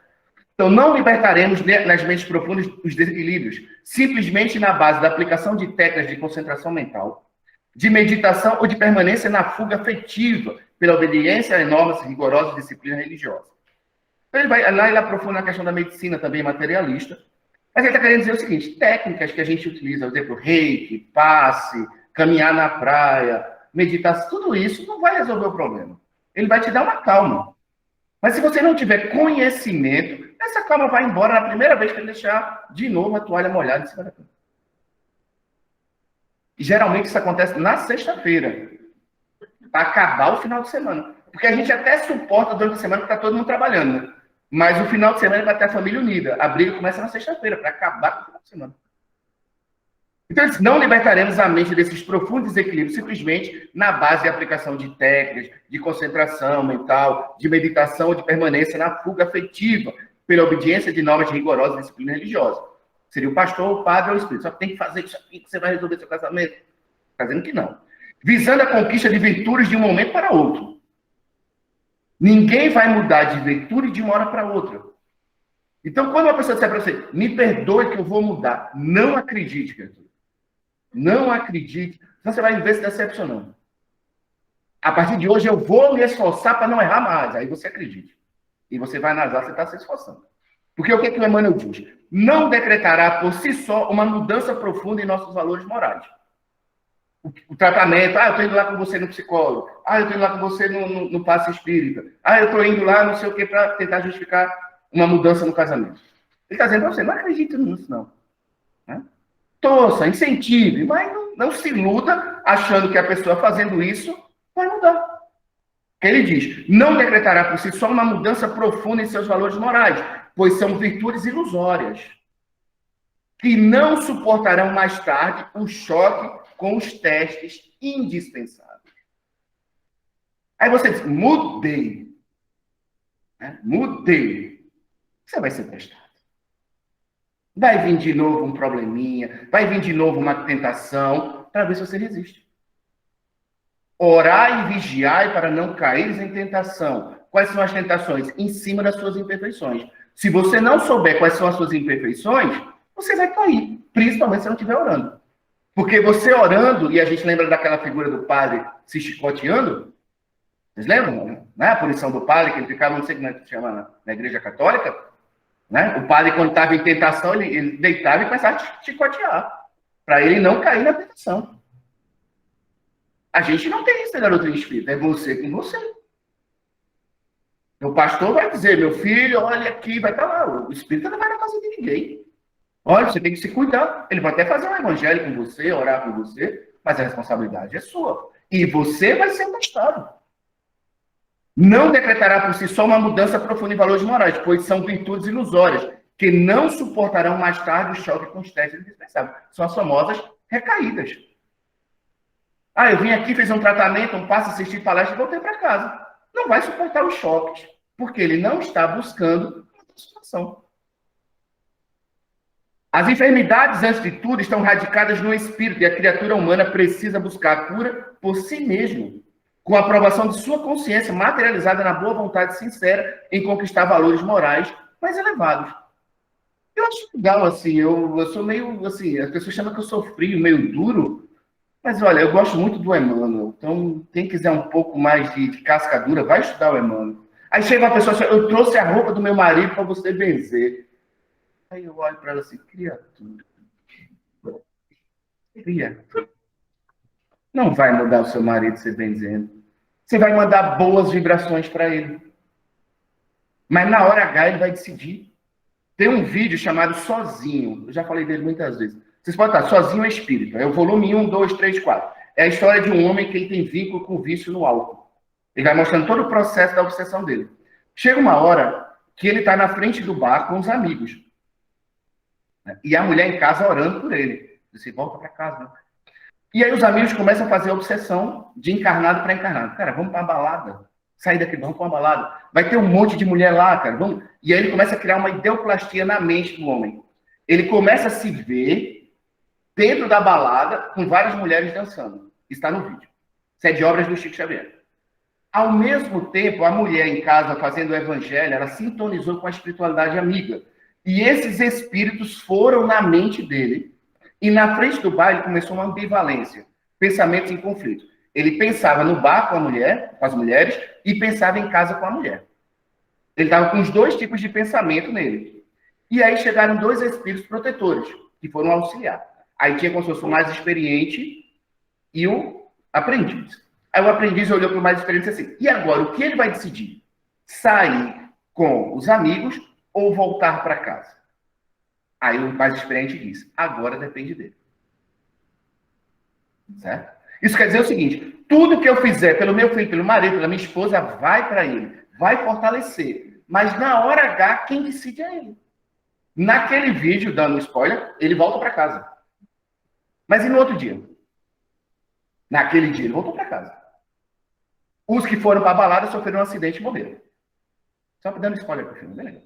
Então, não libertaremos nas mentes profundas os desequilíbrios, simplesmente na base da aplicação de técnicas de concentração mental, de meditação ou de permanência na fuga afetiva, pela obediência a normas rigorosas de disciplina religiosa. Então, ele aprofunda a questão da medicina também materialista. Mas ele está querendo dizer o seguinte: técnicas que a gente utiliza, por exemplo, reiki, passe, caminhar na praia, meditação, tudo isso não vai resolver o problema. Ele vai te dar uma calma. Mas se você não tiver conhecimento, essa calma vai embora na primeira vez que ele deixar de novo a toalha molhada em cima da cama. E geralmente isso acontece na sexta-feira, para acabar o final de semana. Porque a gente até suporta durante a semana que está todo mundo trabalhando, né? Mas o final de semana vai ter a família unida. A briga começa na sexta-feira, para acabar com o final de semana. Então, não libertaremos a mente desses profundos desequilíbrios simplesmente na base de aplicação de técnicas, de concentração mental, de meditação, de permanência na fuga afetiva, pela obediência de normas rigorosas de disciplina religiosa. Seria o pastor, o padre ou o espírito. Só que tem que fazer isso aqui que você vai resolver seu casamento. Fazendo que não. Visando a conquista de virtudes de um momento para outro. Ninguém vai mudar de virtude de uma hora para outra. Então, quando uma pessoa disser para você, me perdoe que eu vou mudar, não acredite, criatura. Não acredite. Senão você vai viver se decepcionando. A partir de hoje eu vou me esforçar para não errar mais. Aí você acredite. E você vai nazar, você está se esforçando. Porque o que o Emmanuel diz? Não decretará por si só uma mudança profunda em nossos valores morais. O tratamento, eu estou indo lá com você no psicólogo, eu estou indo lá com você no passe espírita, eu estou indo lá não sei o que para tentar justificar uma mudança no casamento. Ele está dizendo para você, não acredite nisso não. Né? Torça, incentive, mas não se iluda achando que a pessoa fazendo isso vai mudar. Ele diz, não decretará por si só uma mudança profunda em seus valores morais, pois são virtudes ilusórias, que não suportarão mais tarde o choque com os testes indispensáveis. Aí você diz, mudei. Né? Mudei. Você vai ser testado. Vai vir de novo um probleminha, vai vir de novo uma tentação, para ver se você resiste. Orai e vigiai para não caíres em tentação. Quais são as tentações? Em cima das suas imperfeições. Se você não souber quais são as suas imperfeições, você vai cair, principalmente se não estiver orando. Porque você orando, e a gente lembra daquela figura do padre se chicoteando, vocês lembram? Né? A punição do padre, que ele ficava, não sei como é que chama na igreja católica, né? O padre, quando estava em tentação, ele deitava e começava a chicotear, para ele não cair na tentação. A gente não tem isso na doutrina espírita, é você com você. O pastor vai dizer, meu filho, olha aqui, vai estar lá. O espírita não vai na casa de ninguém. Olha, você tem que se cuidar. Ele vai até fazer um evangelho com você, orar com você, mas a responsabilidade é sua. E você vai ser testado. Não decretará por si só uma mudança profunda em valores morais, pois são virtudes ilusórias, que não suportarão mais tarde o choque com os testes indispensáveis. São as famosas recaídas. Eu vim aqui, fiz um tratamento, um passo, assisti palestra e voltei para casa. Não vai suportar os choques, porque ele não está buscando uma transformação. As enfermidades, antes de tudo, estão radicadas no espírito, e a criatura humana precisa buscar a cura por si mesmo, com a aprovação de sua consciência materializada na boa vontade sincera em conquistar valores morais mais elevados. Eu acho legal, assim, eu sou meio, assim, as pessoas chamam que eu sou frio, meio duro, mas olha, eu gosto muito do Emmanuel, então quem quiser um pouco mais de casca dura, vai estudar o Emmanuel. Aí chega uma pessoa, eu trouxe a roupa do meu marido para você benzer. Aí eu olho para ela assim, criatura. Não vai mudar o seu marido se benzendo. Você vai mandar boas vibrações para ele. Mas na hora H ele vai decidir. Tem um vídeo chamado Sozinho. Eu já falei dele muitas vezes. Vocês podem estar, Sozinho é Espírito. É o volume 1, 2, 3, 4. É a história de um homem que ele tem vínculo com o vício no álcool. Ele vai mostrando todo o processo da obsessão dele. Chega uma hora que ele está na frente do bar com os amigos. E a mulher em casa orando por ele. Disse, volta para casa. Né? E aí os amigos começam a fazer a obsessão de encarnado para encarnado. Cara, vamos para uma balada. Sair daqui, vamos para uma balada. Vai ter um monte de mulher lá, cara. Vamos... E aí ele começa a criar uma ideoplastia na mente do homem. Ele começa a se ver dentro da balada com várias mulheres dançando. Está no vídeo. Isso é de obras do Chico Xavier. Ao mesmo tempo, a mulher em casa fazendo o evangelho, ela sintonizou com a espiritualidade amiga. E esses espíritos foram na mente dele. E na frente do bar, ele começou uma ambivalência. Pensamentos em conflito. Ele pensava no bar com a mulher, com as mulheres, e pensava em casa com a mulher. Ele estava com os dois tipos de pensamento nele. E aí chegaram dois espíritos protetores, que foram auxiliar. Aí tinha como se fosse o mais experiente e o aprendiz. Aí o aprendiz olhou para o mais experiente e disse assim, e agora, o que ele vai decidir? Sair com os amigos ou voltar para casa? Aí o mais experiente diz, agora depende dele. Certo? Isso quer dizer o seguinte, tudo que eu fizer pelo meu filho, pelo marido, pela minha esposa, vai para ele, vai fortalecer. Mas na hora H, quem decide é ele. Naquele vídeo, dando spoiler, ele volta para casa. Mas e no outro dia? Naquele dia, ele voltou para casa. Os que foram para a balada sofreram um acidente e morreram. Só dando spoiler para o filme, beleza?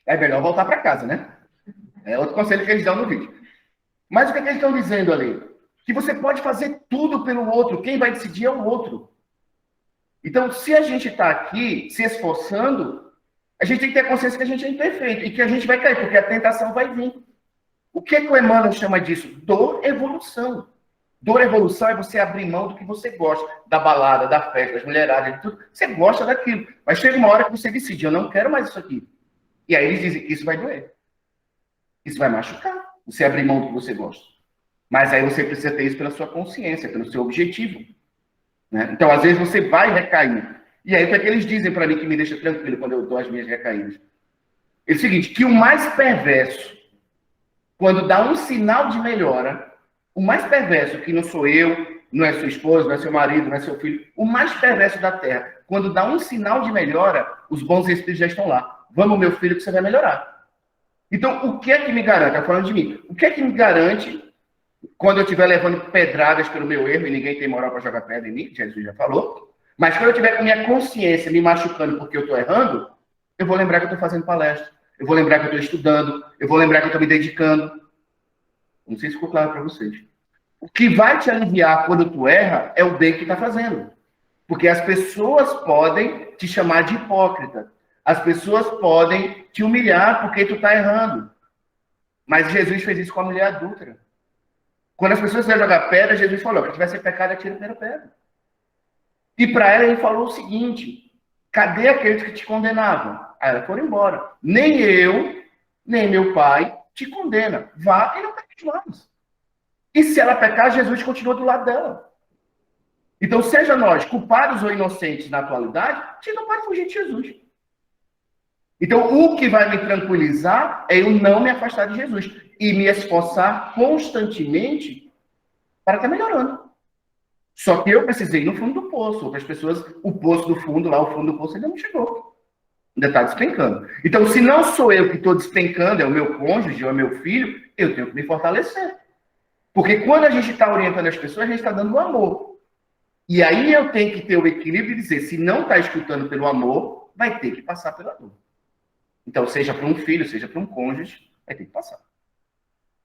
É melhor voltar para casa, né? É outro conselho que eles dão no vídeo. Mas o que eles estão dizendo ali? Que você pode fazer tudo pelo outro. Quem vai decidir é o outro. Então, se a gente está aqui se esforçando, a gente tem que ter consciência que a gente é imperfeito e que a gente vai cair, porque a tentação vai vir. O que o Emmanuel chama disso? Dor evolução. Dor evolução é você abrir mão do que você gosta, da balada, da festa, das mulheradas, de tudo. Você gosta daquilo. Mas chega uma hora que você decide, eu não quero mais isso aqui. E aí eles dizem que isso vai doer. Isso vai machucar. Você abrir mão do que você gosta. Mas aí você precisa ter isso pela sua consciência, pelo seu objetivo. Né? Então, às vezes, você vai recair. E aí, o que é que eles dizem para mim que me deixa tranquilo quando eu dou as minhas recaídas? É o seguinte, que o mais perverso, quando dá um sinal de melhora, o mais perverso, que não sou eu, não é sua esposa, não é seu marido, não é seu filho, o mais perverso da Terra, quando dá um sinal de melhora, os bons espíritos já estão lá. Vamos, meu filho, que você vai melhorar. Então, o que é que me garante? Está falando de mim. O que é que me garante quando eu estiver levando pedradas pelo meu erro, e ninguém tem moral para jogar pedra em mim, Jesus já falou, mas quando eu estiver com minha consciência me machucando porque eu estou errando, eu vou lembrar que eu estou fazendo palestra, eu vou lembrar que eu estou estudando, eu vou lembrar que eu estou me dedicando. Não sei se ficou claro para vocês. O que vai te aliviar quando tu erra é o bem que tu está fazendo. Porque as pessoas podem te chamar de hipócrita. As pessoas podem te humilhar porque tu está errando. Mas Jesus fez isso com a mulher adúltera. Quando as pessoas iam jogar pedra, Jesus falou, que tivesse pecado, atira a primeira pedra. E para ela, ele falou o seguinte, cadê aqueles que te condenavam? Aí ela foi embora. Nem eu, nem meu pai te condena. Vá e não peque mais. E se ela pecar, Jesus continua do lado dela. Então, seja nós culpados ou inocentes na atualidade, a gente não pode fugir de Jesus. Então, o que vai me tranquilizar é eu não me afastar de Jesus e me esforçar constantemente para estar melhorando. Só que eu precisei ir no fundo do poço. Outras pessoas, o poço do fundo, lá o fundo do poço ainda não chegou. Ainda está despencando. Então, se não sou eu que estou despencando, é o meu cônjuge, é o meu filho, eu tenho que me fortalecer. Porque quando a gente está orientando as pessoas, a gente está dando o amor. E aí eu tenho que ter o equilíbrio e dizer, se não está escutando pelo amor, vai ter que passar pela dor. Então, seja para um filho, seja para um cônjuge, vai ter que passar.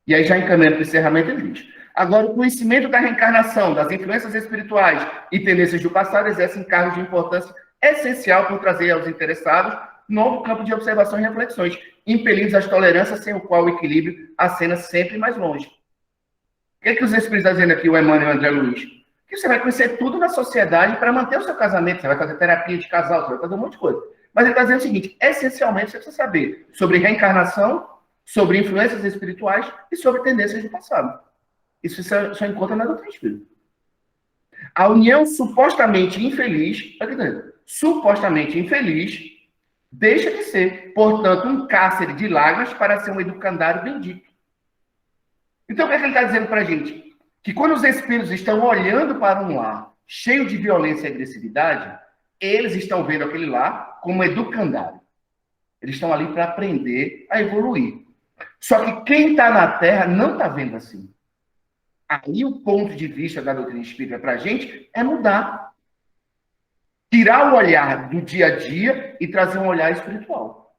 E aí, já encaminhando para o encerramento, ele diz, agora, o conhecimento da reencarnação, das influências espirituais e tendências do passado exerce cargo de importância essencial por trazer aos interessados novo campo de observação e reflexões, impelidos às tolerâncias sem o qual o equilíbrio acena sempre mais longe. O que é que os espíritos estão dizendo aqui, o Emmanuel e o André Luiz? Que você vai conhecer tudo na sociedade para manter o seu casamento, você vai fazer terapia de casal, você vai fazer um monte de coisa. Mas ele está dizendo o seguinte, essencialmente você precisa saber sobre reencarnação, sobre influências espirituais e sobre tendências do passado. Isso só encontra na doutrina espírita. A união supostamente infeliz, deixa de ser, portanto, um cárcere de lágrimas para ser um educandário bendito. Então, o que é que ele está dizendo para a gente? Que quando os espíritos estão olhando para um lar cheio de violência e agressividade, eles estão vendo aquele lá como educandário. Eles estão ali para aprender a evoluir. Só que quem está na Terra não está vendo assim. Aí o ponto de vista da doutrina espírita para a gente é mudar. Tirar o olhar do dia a dia e trazer um olhar espiritual.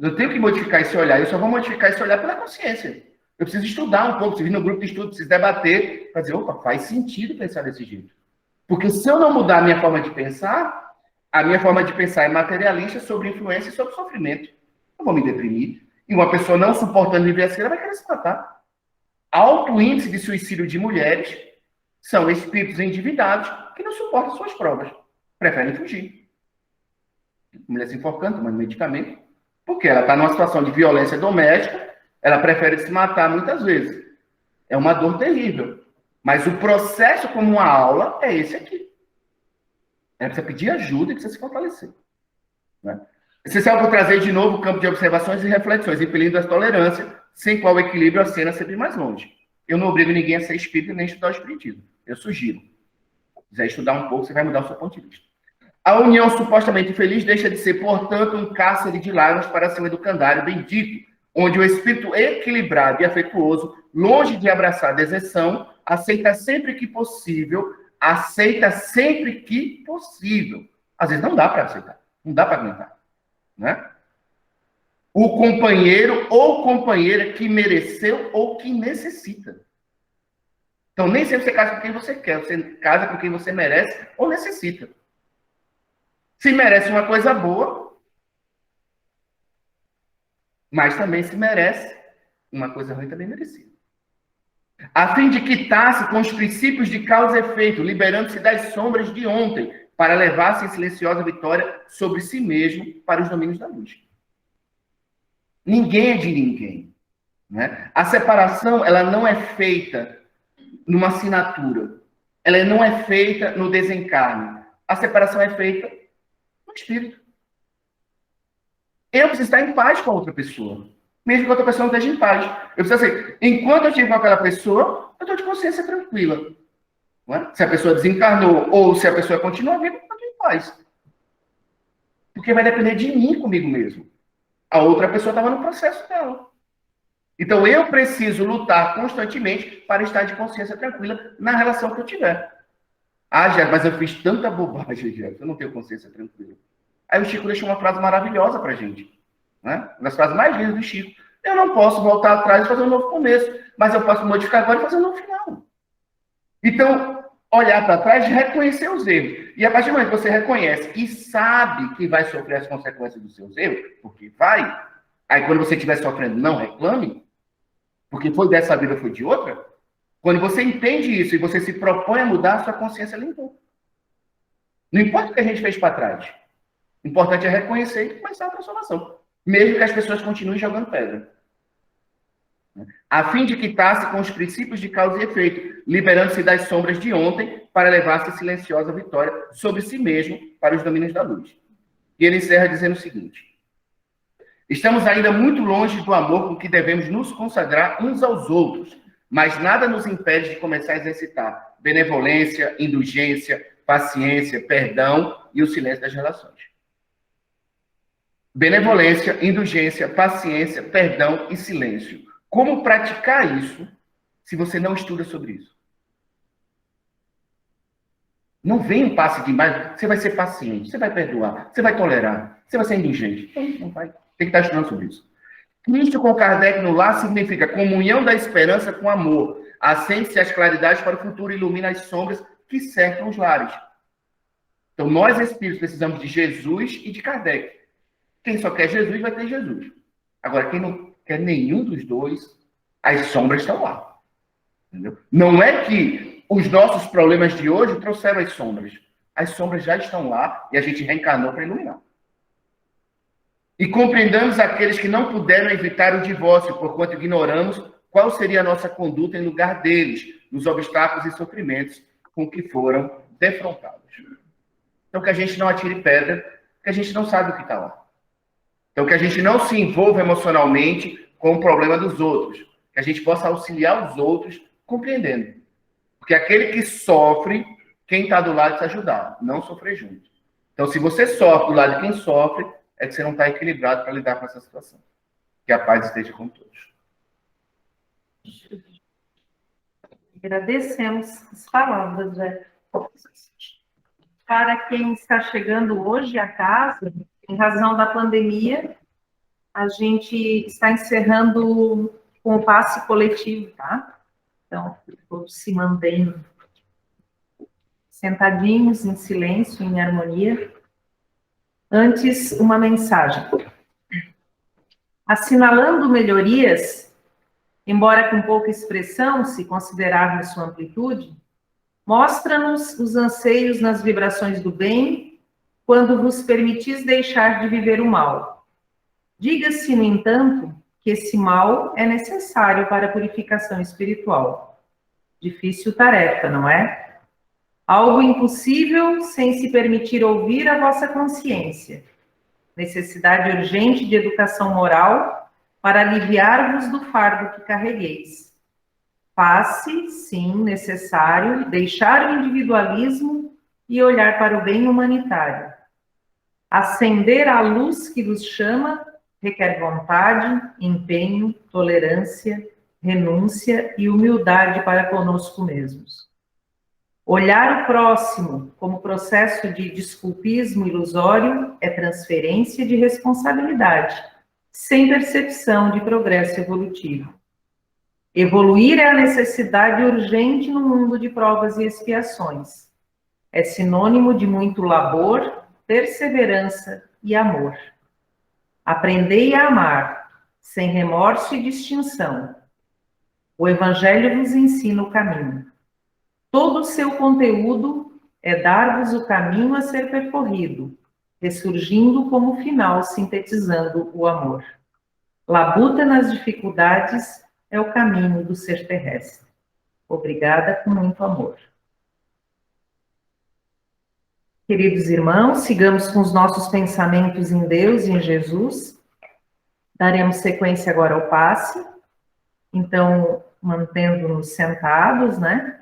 Eu tenho que modificar esse olhar. Eu só vou modificar esse olhar pela consciência. Eu preciso estudar um pouco, preciso vir no grupo de estudo, preciso debater, para dizer, opa, faz sentido pensar desse jeito. Porque se eu não mudar a minha forma de pensar, a minha forma de pensar é materialista, sobre influência e sobre sofrimento. Eu vou me deprimir. E uma pessoa não suportando viver assim, ela vai querer se matar. Alto índice de suicídio de mulheres são espíritos endividados que não suportam suas provas. Preferem fugir. A mulher se enforcando, tomando medicamento, porque ela está numa situação de violência doméstica, ela prefere se matar muitas vezes. É uma dor terrível. Mas o processo como uma aula é esse aqui. Ela precisa pedir ajuda e precisa se fortalecer. Né? Essencial para trazer de novo o campo de observações e reflexões, impelindo a tolerância, sem qual o equilíbrio acena sempre mais longe. Eu não obrigo ninguém a ser espírita nem estudar o espiritismo. Eu sugiro. Se quiser estudar um pouco, você vai mudar o seu ponto de vista. A união supostamente feliz deixa de ser, portanto, um cárcere de lágrimas para ser um educandário bendito, onde o espírito equilibrado e afetuoso, longe de abraçar a deserção, aceita sempre que possível. Às vezes não dá para aceitar, não dá para aguentar. Né? O companheiro ou companheira que mereceu ou que necessita. Então, nem sempre você casa com quem você quer, você casa com quem você merece ou necessita. Se merece uma coisa boa, mas também se merece uma coisa ruim também merecida. A fim de quitar-se com os princípios de causa e efeito, liberando-se das sombras de ontem, para levar-se em silenciosa vitória sobre si mesmo para os domínios da luz. Ninguém é de ninguém. Né? A separação, ela não é feita numa assinatura. Ela não é feita no desencarne. A separação é feita no espírito. Eu preciso estar em paz com a outra pessoa. Mesmo que a outra pessoa não esteja em paz. Eu preciso assim, enquanto eu estiver com aquela pessoa, eu estou de consciência tranquila. Não é? Se a pessoa desencarnou ou se a pessoa continua viva, eu estou em paz. Porque vai depender de mim comigo mesmo. A outra pessoa estava no processo dela. Então, eu preciso lutar constantemente para estar de consciência tranquila na relação que eu tiver. Ah, Jéssica, mas eu fiz tanta bobagem, Jéssica, eu não tenho consciência tranquila. Aí o Chico deixou uma frase maravilhosa para a gente. Né? Uma das frases mais lindas do Chico. Eu não posso voltar atrás e fazer um novo começo, mas eu posso modificar agora e fazer um novo final. Então, olhar para trás e reconhecer os erros. E a partir do momento que você reconhece e sabe que vai sofrer as consequências dos seus erros, porque vai, aí quando você estiver sofrendo, não reclame, porque foi dessa vida, foi de outra. Quando você entende isso e você se propõe a mudar, a sua consciência limpou. Não importa o que a gente fez para trás. O importante é reconhecer e começar a transformação. Mesmo que as pessoas continuem jogando pedra. A fim de quitar-se com os princípios de causa e efeito, liberando-se das sombras de ontem para levar-se a silenciosa vitória sobre si mesmo para os domínios da luz. E ele encerra dizendo o seguinte: estamos ainda muito longe do amor com que devemos nos consagrar uns aos outros, mas nada nos impede de começar a exercitar benevolência, indulgência, paciência, perdão e o silêncio das relações. Benevolência, indulgência, paciência, perdão e silêncio. Como praticar isso se você não estuda sobre isso? Não vem um passe demais. Você vai ser paciente, você vai perdoar, você vai tolerar, você vai ser indulgente. Não vai. Tem que estar estudando sobre isso. Cristo com Kardec no lar significa comunhão da esperança com amor. Acende-se as claridades para o futuro e ilumina as sombras que cercam os lares. Então, nós espíritos precisamos de Jesus e de Kardec. Quem só quer Jesus vai ter Jesus. Agora, quem não quer nenhum dos dois, as sombras estão lá. Entendeu? Não é que os nossos problemas de hoje trouxeram as sombras. As sombras já estão lá e a gente reencarnou para iluminar. E compreendamos aqueles que não puderam evitar o divórcio, porquanto ignoramos qual seria a nossa conduta em lugar deles, nos obstáculos e sofrimentos com que foram defrontados. Então, que a gente não atire pedra, que a gente não sabe o que está lá. Então, que a gente não se envolva emocionalmente com o problema dos outros. Que a gente possa auxiliar os outros compreendendo. Porque aquele que sofre, quem está do lado se ajudar, não sofrer junto. Então, se você sofre do lado de quem sofre, é que você não está equilibrado para lidar com essa situação. Que a paz esteja com todos. Agradecemos as palavras, Zé. Para quem está chegando hoje à casa, em razão da pandemia, a gente está encerrando com o passe coletivo, tá? Então, todos se mantêm sentadinhos, em silêncio, em harmonia. Antes, uma mensagem. Assinalando melhorias, embora com pouca expressão, se considerarmos sua amplitude, mostra-nos os anseios nas vibrações do bem, quando vos permitis deixar de viver o mal. Diga-se, no entanto, que esse mal é necessário para a purificação espiritual. Difícil tarefa, não é? Algo impossível sem se permitir ouvir a vossa consciência. Necessidade urgente de educação moral para aliviar-vos do fardo que carregueis. Faz-se, sim, necessário deixar o individualismo e olhar para o bem humanitário. Acender a luz que vos chama requer vontade, empenho, tolerância, renúncia e humildade para conosco mesmos. Olhar o próximo como processo de desculpismo ilusório é transferência de responsabilidade, sem percepção de progresso evolutivo. Evoluir é a necessidade urgente no mundo de provas e expiações. É sinônimo de muito labor, perseverança e amor. Aprendei a amar, sem remorso e distinção. O Evangelho vos ensina o caminho. Todo o seu conteúdo é dar-vos o caminho a ser percorrido, ressurgindo como final, sintetizando o amor. Labuta nas dificuldades é o caminho do ser terrestre. Obrigada com muito amor. Queridos irmãos, sigamos com os nossos pensamentos em Deus e em Jesus. Daremos sequência agora ao passe. Então, mantendo-nos sentados, né?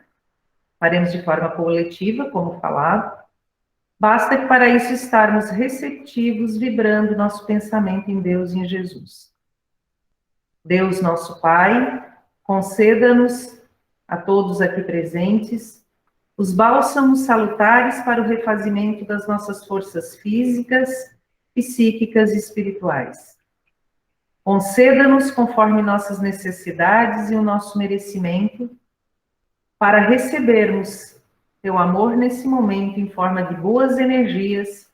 Faremos de forma coletiva, como falado. Basta que para isso estarmos receptivos, vibrando nosso pensamento em Deus e em Jesus. Deus, nosso Pai, conceda-nos, a todos aqui presentes, os bálsamos salutares para o refazimento das nossas forças físicas, psíquicas e espirituais. Conceda-nos, conforme nossas necessidades e o nosso merecimento, para recebermos teu amor nesse momento em forma de boas energias,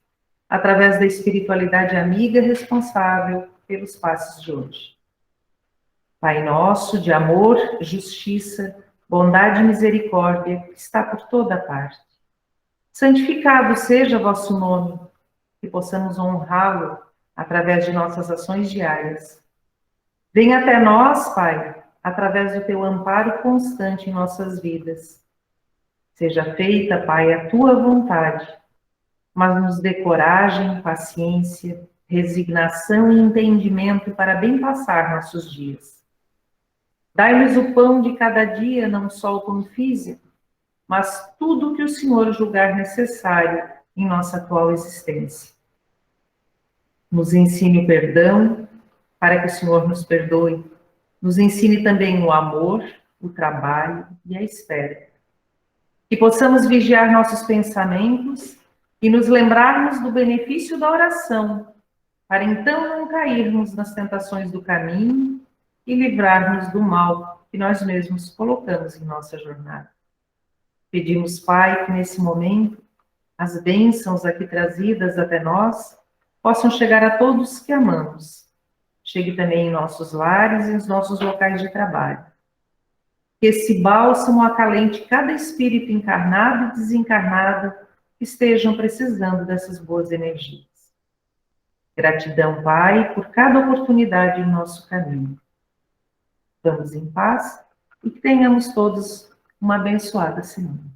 através da espiritualidade amiga responsável pelos passos de hoje. Pai nosso, de amor, justiça, bondade e misericórdia, que está por toda parte. Santificado seja vosso nome, que possamos honrá-lo através de nossas ações diárias. Venha até nós, Pai, através do teu amparo constante em nossas vidas. Seja feita, Pai, a tua vontade, mas nos dê coragem, paciência, resignação e entendimento para bem passar nossos dias. Dai-nos o pão de cada dia, não só o pão físico, mas tudo o que o Senhor julgar necessário em nossa atual existência. Nos ensine o perdão, para que o Senhor nos perdoe. Nos ensine também o amor, o trabalho e a espera. Que possamos vigiar nossos pensamentos e nos lembrarmos do benefício da oração, para então não cairmos nas tentações do caminho e livrar-nos do mal que nós mesmos colocamos em nossa jornada. Pedimos, Pai, que nesse momento as bênçãos aqui trazidas até nós possam chegar a todos que amamos. Chegue também em nossos lares e nos nossos locais de trabalho. Que esse bálsamo acalente cada espírito encarnado e desencarnado que estejam precisando dessas boas energias. Gratidão, Pai, por cada oportunidade em nosso caminho. Vamos em paz e que tenhamos todos uma abençoada semana.